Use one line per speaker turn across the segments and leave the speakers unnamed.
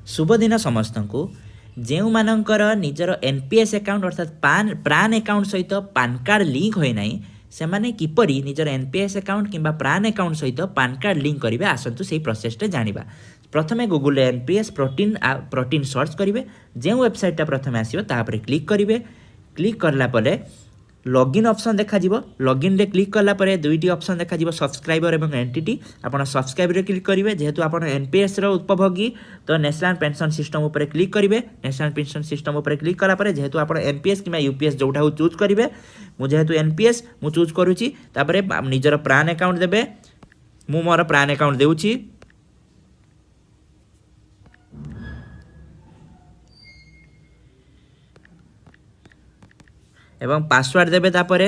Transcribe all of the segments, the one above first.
शुभ दिन समस्त को जो मानकर निजर एनपीएस अकाउंट अर्थात प्रान अकाउंट सहित पान कार्ड लिंक होए नहीं से माने किपरि निजर एनपीएस अकाउंट किंबा प्रान अकाउंट सहित पान कार्ड लिंक करेंगे आसतु से प्रोसेस जाना। प्रथमे गूगल एनपीएस प्रोटीन सर्च करेंगे जो वेबसाइट प्रथम आसो तापर क्लिक करेंगे। क्लिक करला लॉगिन ऑप्शन देखा लॉगिन रे क्लिक कला परे दुईटी ऑप्शन देखा सब्सक्राइबर एवं एंटिटी आपण सब्सक्राइबर क्लिक करेंगे जेहेतु आप एनपीएस रो उपभोगी तो नेशनल पेंशन सिस्टम उपर क्लिक करेंगे। नेशनल पेंशन सिस्टम उपर क्लिक कला परे जेहेतु आप एनपीएस कि यूपीएस जोटा चूज करेंगे मु जेहेतु एनपीएस मु चूज करुच्ची तापर निजर प्रान अकाउंट देबे मु मोर प्रान अकाउंट देउची एवं पासवर्ड देबे तापरे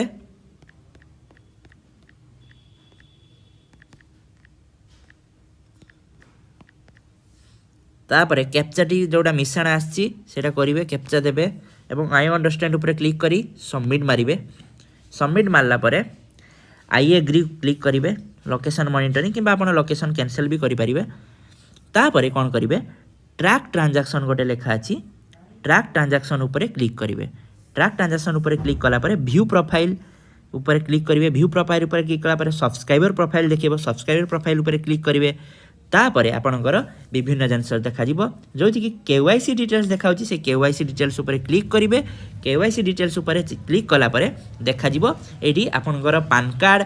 कैप्चा टी जोड़ा मिश्रण आसी सेटा करेंगे कैप्चा देबे एवं आई अंडरस्टैंड ऊपर क्लिक करी सबमिट मारिबे। सबमिट मारला परे आई एग्री क्लिक करेंगे लोकेशन मॉनिटरिंग कि आप लोकेशन कैंसिल भी करेंगे। तापरे कौन करेंगे ट्रैक ट्रांजैक्शन गोटे लेखा अच्छी ट्रैक ट्रांजैक्शन ऊपर क्लिक करेंगे। ट्रैक ट्रांजैक्शन ऊपर क्लिक कला परे व्यू प्रोफाइल ऊपर क्लिक करेंगे। व्यू प्रोफाइल ऊपर क्लिक कला परे सब्सक्राइबर प्रोफाइल देखिए सब्सक्राइबर प्रोफाइल ऊपर क्लिक करेंगे। तापर आपणकर विभिन्न जिनस देखा जो कि केवाईसी डिटेल्स देखा से केवाईसी डिटेल्स ऊपर क्लिक करेंगे। केवाईसी डिटेल्स ऊपर क्लिक कला परे देखा ये आपणकर पान कार्ड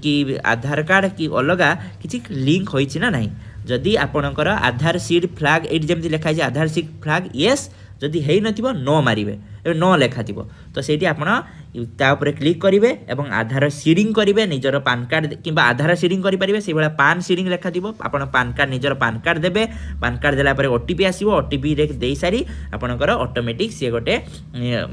कि आधार कार्ड कि अलग किसी लिंक होइछि ना नहीं। जदि आपणकर आधार सीड फ्लैग ये जमी लिखाई आधार सीड फ्लैग येस जदि है नो मारे नो लेखा थी तो से आपरे क्लिक करेंगे और आधार सीडिंग करेंगे निजर पान कार्ड कि आधार सीडिंग करेंगे से भाई पान सीडिंग लेखा थी आप पान कार्ड निजर पान कार्ड देवे। पान कार्ड देला ओटीपी आसो ओटीपी दे सारी आपणकर ऑटोमेटिक सी गोटे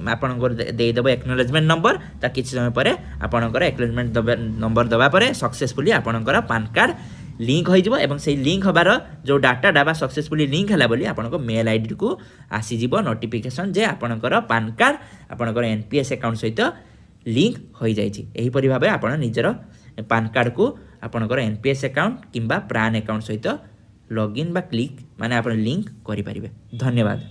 आपंकर देदेव एक्नोलेजमेंट नंबर ता किसी समय पर आपणकर एक्नोलेजमेंट नंबर दवापर सक्सेसफुली आपणकर पान कार्ड लिंक हो से लिंक हबार जो डाटा सक्सेसफुली लिंक है बोली आपको मेल आईडी को आसीज नोटिफिकेशन जे आपणकर पान कार्ड आपणकर एनपीएस अकाउंट सहित लिंक हो जाहीपरि भाव आप निजर पान कार्ड को आपणकर एनपीएस अकाउंट किंबा प्रान अकाउंट सहित लॉगिन बा क्लिक माने आप लिंक करें। धन्यवाद।